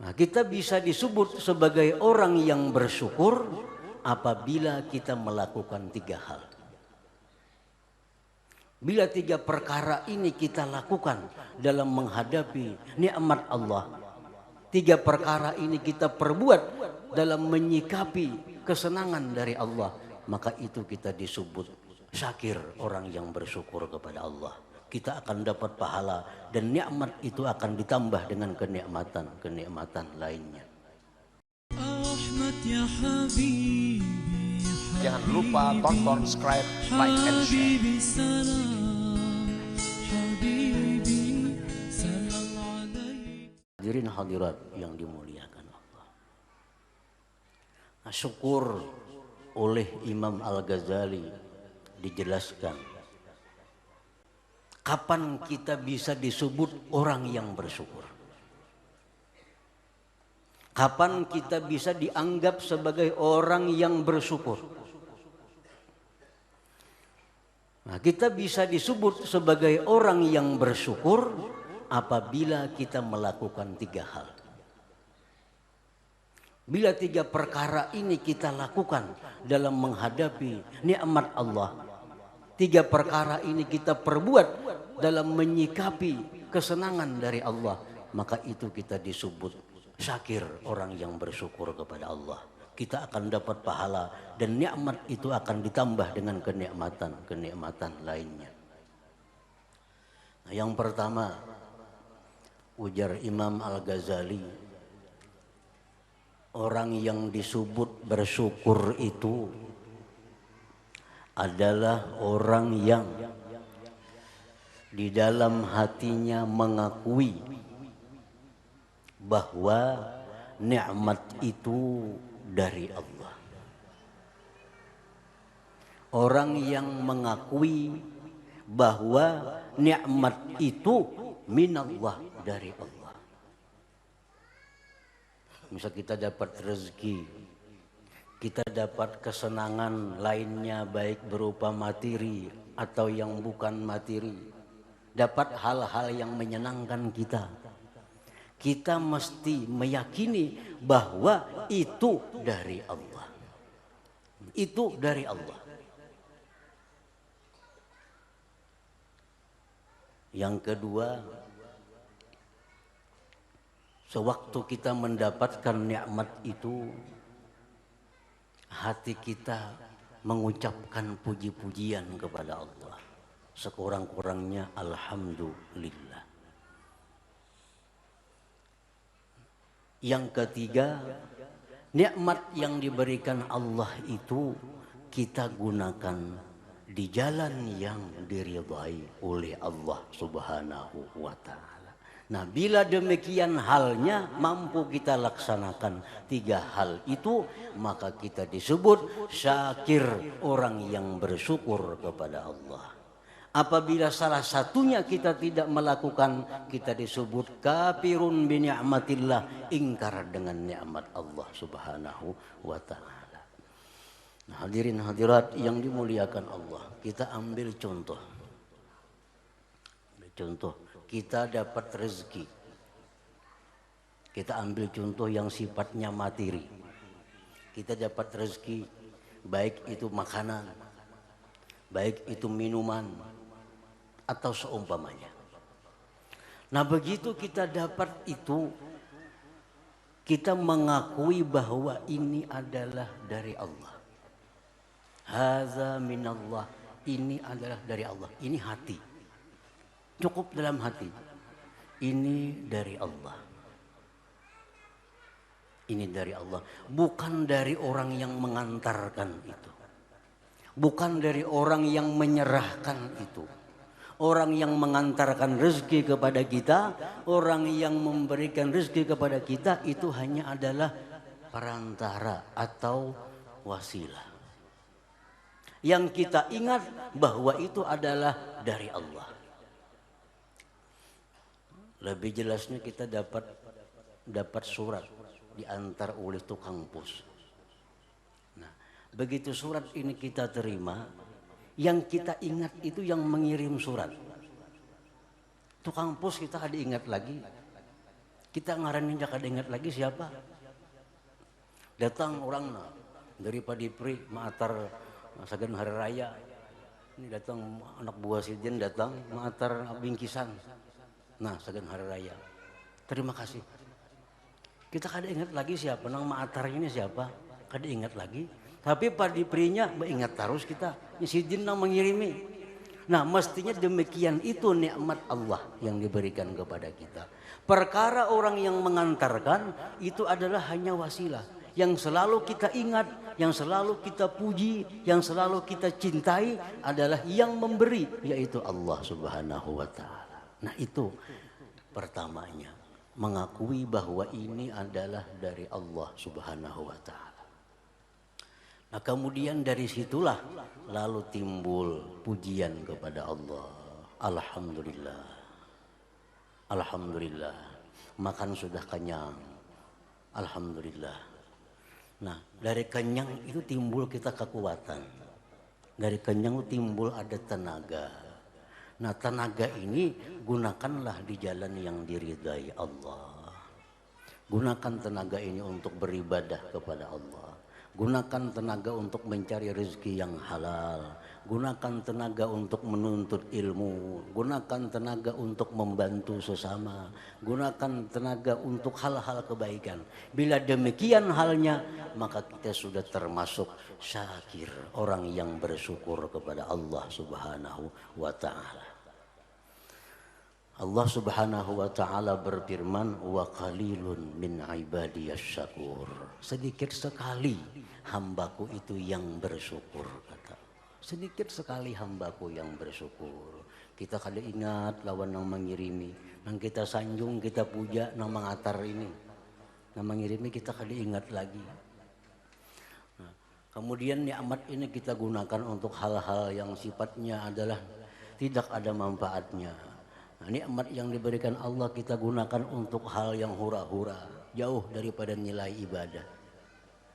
Nah, kita bisa disebut sebagai orang yang bersyukur apabila kita melakukan 3 hal. Bila 3 perkara ini kita lakukan dalam menghadapi nikmat Allah, 3 perkara ini kita perbuat dalam menyikapi kesenangan dari Allah, maka itu kita disebut syakir, orang yang bersyukur kepada Allah. Kita akan dapat pahala dan nikmat itu akan ditambah dengan kenikmatan lainnya. Jangan lupa tonton, subscribe, like, and share. Hadirin hadirat yang dimuliakan Allah. Nah, syukur oleh Imam Al-Ghazali dijelaskan. Kapan kita bisa disebut orang yang bersyukur? Kapan kita bisa dianggap sebagai orang yang bersyukur? Nah, kita bisa disebut sebagai orang yang bersyukur apabila kita melakukan 3 hal. Bila 3 perkara ini kita lakukan dalam menghadapi nikmat Allah, 3 perkara ini kita perbuat dalam menyikapi kesenangan dari Allah, maka itu kita disebut syakir, orang yang bersyukur kepada Allah. Kita akan dapat pahala dan nikmat itu akan ditambah dengan kenikmatan lainnya. Nah, yang pertama, ujar Imam Al-Ghazali, orang yang disebut bersyukur itu adalah orang yang di dalam hatinya mengakui bahwa nikmat itu dari Allah. Orang yang mengakui bahwa nikmat itu minallah, dari Allah. Misal kita dapat rezeki, kita dapat kesenangan lainnya baik berupa materi atau yang bukan materi, dapat hal-hal yang menyenangkan kita. Kita mesti meyakini bahwa itu dari Allah. Itu dari Allah. Yang kedua, sewaktu kita mendapatkan nikmat itu, hati kita mengucapkan puji-pujian kepada Allah. Sekurang-kurangnya alhamdulillah. Yang ketiga, nikmat yang diberikan Allah itu kita gunakan di jalan yang diridhai oleh Allah Subhanahu wa ta'ala. Nah, bila demikian halnya mampu kita laksanakan 3 hal itu, maka kita disebut syakir, orang yang bersyukur kepada Allah. Apabila salah satunya kita tidak melakukan, kita disebut kafirun bi ni'matillah, ingkar dengan nikmat Allah Subhanahu wa ta'ala. Nah, hadirin hadirat yang dimuliakan Allah, kita ambil contoh. Kita dapat rezeki. Kita ambil contoh yang sifatnya materi. Kita dapat rezeki, baik itu makanan, baik itu minuman, atau seumpamanya. Nah, begitu kita dapat itu, kita mengakui bahwa ini adalah dari Allah. Haza minallah, ini adalah dari Allah. Ini hati, cukup dalam hati. Ini dari Allah. Ini dari Allah, bukan dari orang yang mengantarkan itu, bukan dari orang yang menyerahkan itu. Orang yang mengantarkan rezeki kepada kita, orang yang memberikan rezeki kepada kita, itu hanya adalah perantara atau wasilah. Yang kita ingat bahwa itu adalah dari Allah. Lebih jelasnya kita dapat surat diantar oleh tukang pos. Nah, begitu surat ini kita terima, yang kita ingat itu yang mengirim surat. Tukang pos kita ada ingat lagi. Kita ngaranin kada ingat lagi siapa. Datang orang dari Padipri maatar sagan hari raya. Ini datang anak buah Sidin datang maatar bingkisan. Nah, sagan hari raya. Terima kasih. Kita kada ingat lagi siapa nang maatar ini siapa. Kada ingat lagi. Tapi Padiprinya ingat terus kita. Sidin nang mengirimi. Nah, mestinya demikian itu nikmat Allah yang diberikan kepada kita. Perkara orang yang mengantarkan itu adalah hanya wasilah. Yang selalu kita ingat, yang selalu kita puji, yang selalu kita cintai adalah yang memberi, yaitu Allah Subhanahu wa Ta'ala. Nah, itu pertamanya, mengakui bahwa ini adalah dari Allah Subhanahu wa Ta'ala. Nah, kemudian dari situlah lalu timbul pujian kepada Allah. Alhamdulillah. Alhamdulillah. Makan sudah kenyang. Alhamdulillah. Nah, dari kenyang itu timbul kita kekuatan. Dari kenyang itu timbul ada tenaga. Nah, tenaga ini gunakanlah di jalan yang diridai Allah. Gunakan tenaga ini untuk beribadah kepada Allah. Gunakan tenaga untuk mencari rezeki yang halal. Gunakan tenaga untuk menuntut ilmu. Gunakan tenaga untuk membantu sesama. Gunakan tenaga untuk hal-hal kebaikan. Bila demikian halnya, maka kita sudah termasuk syakir, orang yang bersyukur kepada Allah Subhanahu wa Ta'ala. Allah Subhanahu wa Ta'ala berfirman, wa qalilun min ibadiyasy syakur. Sedikit sekali hambaku itu yang bersyukur, kata. Sedikit sekali hambaku yang bersyukur. Kita kada ingat lawan nang mengirimi, nang kita sanjung, kita puja nang mengatar ini. Nang mengirimi kita kada ingat lagi. Nah, kemudian nikmat ini kita gunakan untuk hal-hal yang sifatnya adalah tidak ada manfaatnya. Nah, nikmat yang diberikan Allah kita gunakan untuk hal yang hura-hura, jauh daripada nilai ibadah.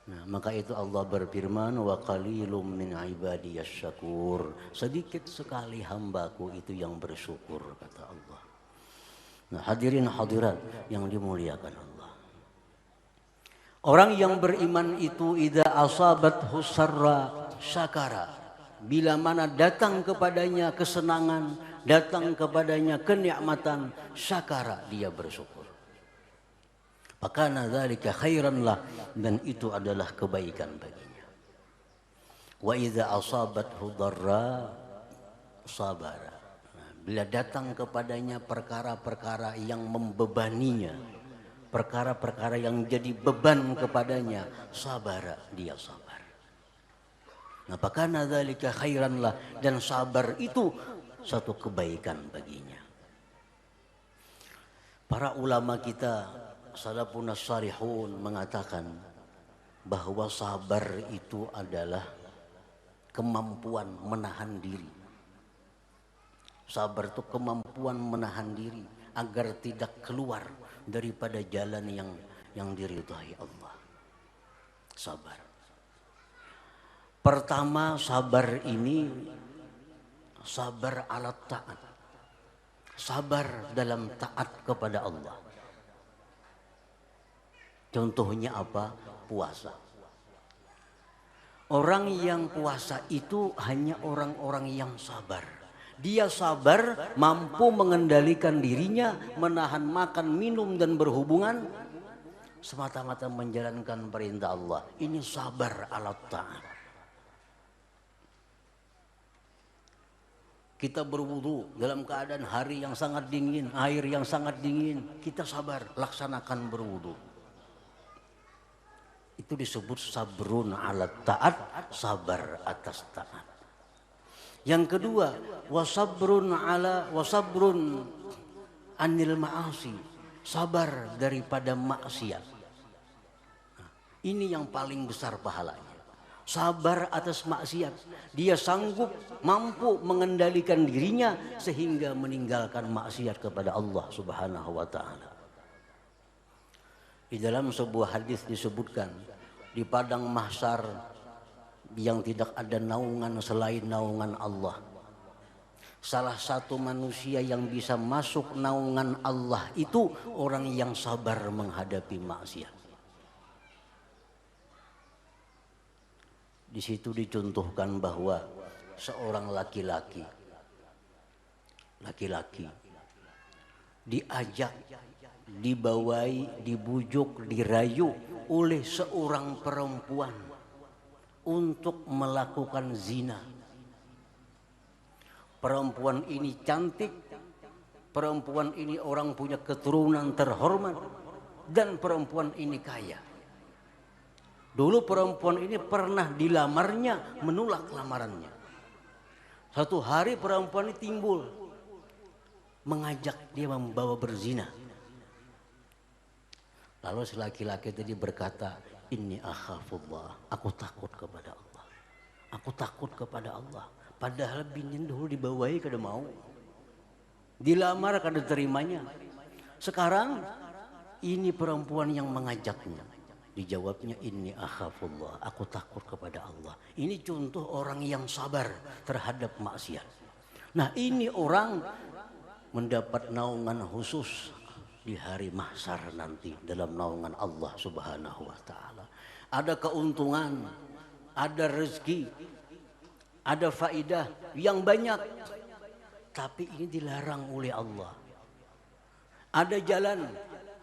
Nah, maka itu Allah berfirman, wa qalilum min ibadiyasy syakur. Sedikit sekali hambaku itu yang bersyukur, kata Allah. Nah, hadirin hadirat yang dimuliakan Allah. Orang yang beriman itu idza asabathu sarra syakara. Bila mana datang kepadanya kesenangan, datang kepadanya kenikmatan, syakara, dia bersyukur. Fakana dzalika khairan lah, dan itu adalah kebaikan baginya. Wa idza asabathu dharra sabara. Bila datang kepadanya perkara-perkara yang membebaninya, perkara-perkara yang jadi beban kepadanya, sabara, dia sabar. Nah, fakana dzalika khairan lah, dan sabar itu satu kebaikan baginya. Para ulama kita salafun as-salihun mengatakan bahwa sabar itu adalah kemampuan menahan diri. Sabar itu kemampuan menahan diri agar tidak keluar daripada jalan yang diridhai Allah. Sabar. Pertama, sabar ini sabar alat taat. Sabar dalam taat kepada Allah. Contohnya apa? Puasa. Orang yang puasa itu hanya orang-orang yang sabar. Dia sabar, mampu mengendalikan dirinya, menahan makan, minum, dan berhubungan semata-mata menjalankan perintah Allah. Ini sabar alat taat. Kita berwudu dalam keadaan hari yang sangat dingin, air yang sangat dingin, kita sabar, laksanakan berwudu. Itu disebut sabrun ala taat, sabar atas taat. Yang kedua, wasabrun anil ma'asi, sabar daripada maksiat. Nah, ini yang paling besar pahalanya. Sabar atas maksiat. Dia sanggup, mampu mengendalikan dirinya sehingga meninggalkan maksiat kepada Allah Subhanahu wa Ta'ala. Di dalam sebuah hadis disebutkan, di padang mahsyar yang tidak ada naungan selain naungan Allah, Salah satu manusia yang bisa masuk naungan Allah itu orang yang sabar menghadapi maksiat. Di situ dicontohkan bahwa seorang laki-laki diajak, dibawai, dibujuk, dirayu oleh seorang perempuan untuk melakukan zina. Perempuan ini cantik, perempuan ini orang punya keturunan terhormat, dan perempuan ini kaya. Dulu perempuan ini pernah dilamarnya, menolak lamarannya. Satu hari perempuan ini timbul, mengajak dia membawa berzina. Lalu si laki-laki tadi berkata, inni akhafullah, aku takut kepada Allah. Aku takut kepada Allah. Padahal binin dulu dibawai kada mau. Dilamar kada terimanya. Sekarang ini perempuan yang mengajaknya. Dijawabnya inni akhafullah, aku takut kepada Allah. Ini contoh orang yang sabar terhadap maksiat. Nah, ini orang mendapat naungan khusus di hari mahsyar nanti dalam naungan Allah Subhanahu wa taala. Ada keuntungan, ada rezeki, ada faidah yang banyak, tapi ini dilarang oleh Allah. Ada jalan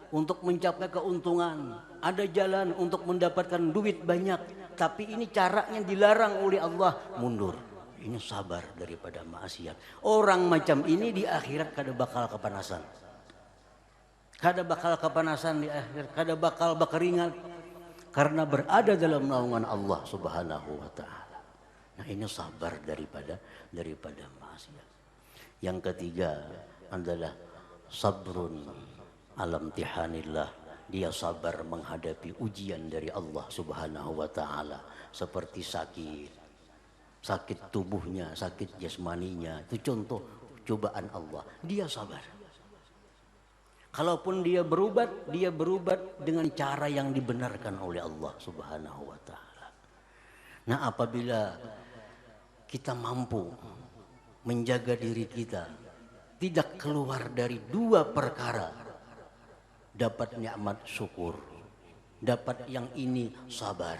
untuk mencapai keuntungan, ada jalan untuk mendapatkan duit banyak, tapi ini caranya dilarang oleh Allah, mundur. Ini sabar daripada maksiat. Orang macam ini di akhirat kada bakal kepanasan. Kada bakal kepanasan di akhirat, kada bakal berkeringat karena berada dalam naungan Allah Subhanahu wa taala. Nah, ini sabar daripada maksiat. Yang ketiga adalah sabrun alam tihanillah. Dia sabar menghadapi ujian dari Allah Subhanahu wa taala, seperti sakit tubuhnya, sakit jasmaninya. Itu contoh cobaan Allah. Dia sabar. Kalaupun dia berubat dengan cara yang dibenarkan oleh Allah Subhanahu wa taala. Nah, apabila kita mampu menjaga diri kita tidak keluar dari dua perkara, dapat nikmat syukur, dapat yang ini sabar,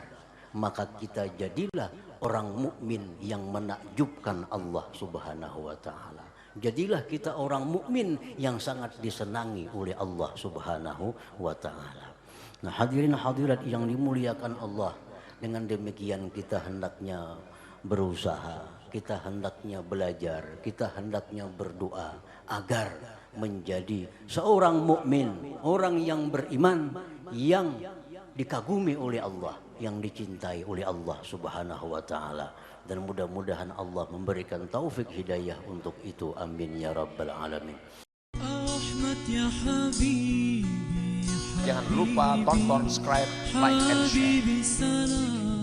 maka kita jadilah orang mukmin yang menakjubkan Allah Subhanahu wa taala. Jadilah kita orang mukmin yang sangat disenangi oleh Allah Subhanahu wa taala. Nah, hadirin hadirat yang dimuliakan Allah, dengan demikian kita hendaknya berusaha, kita hendaknya belajar, kita hendaknya berdoa agar menjadi seorang mukmin, orang yang beriman, yang dikagumi oleh Allah, yang dicintai oleh Allah Subhanahu wa taala. Dan mudah-mudahan Allah memberikan taufik hidayah untuk itu. Amin ya rabbal alamin. Jangan lupa tonton, subscribe, like, and share.